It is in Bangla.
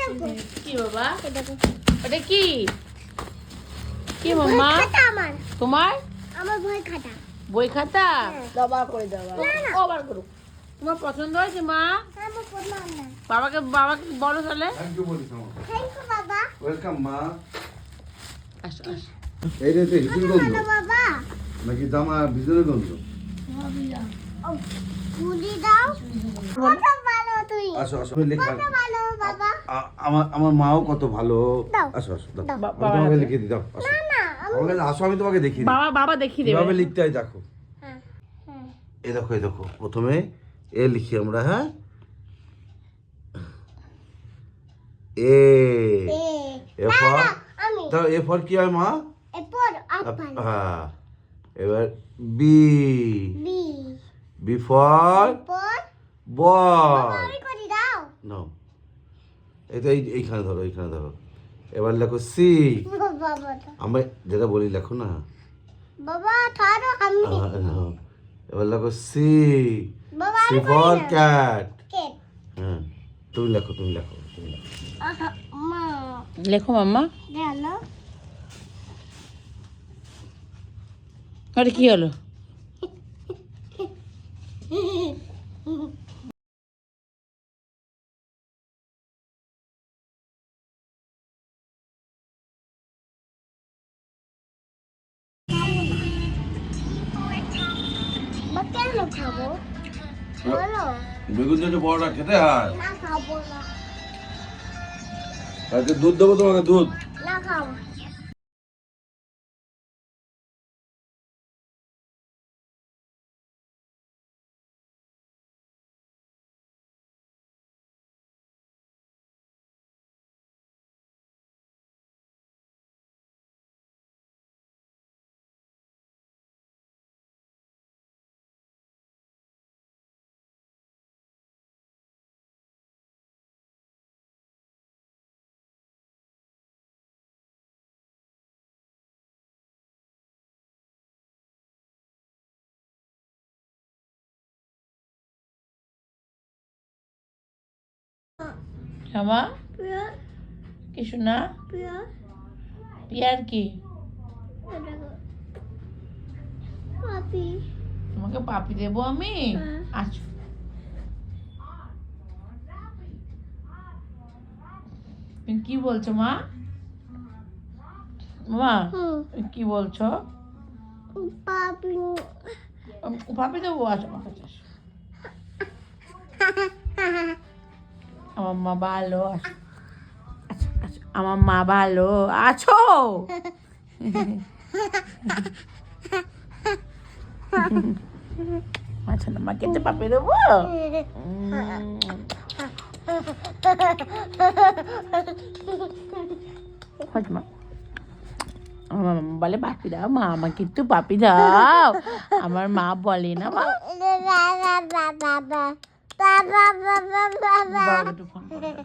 কি বাবা ওটা কি কি মাম্মা তোমার আমার বই খাতা বই খাতা দাবার করে দাও ওবার করুক তোমার পছন্দ হয়েছে মা আমার পড়লাম না বাবাকে বলো তাহলে থ্যাংক ইউ বলিস আমার থ্যাংক ইউ বাবা ওয়েলকাম মা আসো আসো এই রে তো হিতুর গন্ধ হ্যালো বাবা নাকি জামা ভিতরে গন্ধ ও ফুলি দাও কত ভালো তুই আসো আসো লেখা কত ভালো বাবা আমার মাও কত ভালো দাও। আসো আসো দাও দাও। আমি তোমাকে লিখে দিই দাও আসো না না আমার কাছে আসো আমি তোমাকে দেখিয়ে দিই বাবা দেখিয়ে দেবে কিভাবে লিখতে হয় দেখো হ্যাঁ হ্যাঁ এই দেখো প্রথমে এ লিখি আমরা হ্যাঁ এ এ এ না ফর না আমি দাও এ ফর কি হয় মা এরপর আপন হ্যাঁ এবার বি বি বি ফর পর বল আমি করি দাও নাও এটা এইখানে ধরো এবার লেখো সি বাবা আমরা যেটা বলি লেখো না বাবা থারো আমি নাও। এবার লেখো সি বাবা সি আমি ফর করি না ক্যাট কে হ্যাঁ তুমি লেখো আহা মা লেখো মাম্মা গেলো ওটা কি হলো বা কেন খাবো বলো বেগুন যদি বড়টা খেতে হয় না খাবো না আজকে দুধ দেবো তোমাকে দুধ না খাবো মামা কিছু না পিয়ার কি পাপি তোমাকে পাপি দেবো আমি হ্যাঁ। আচ্ছা তুমি কি বলছো মা মা তুমি কি বলছো পাপি পাপি দেবো আচ্ছা আমার কাছে আসো। আমার মা ভালো আছো আচ্ছা আচ্ছা আমার মা ভালো আছো আচ্ছা না মাকে তো পাপি দেবো মা আমার মামা বলে পাপি দাও মা আমাকে একটু পাপি দাও আমার মা বলে না মা বাবাকে একটু ফোন করে দাও।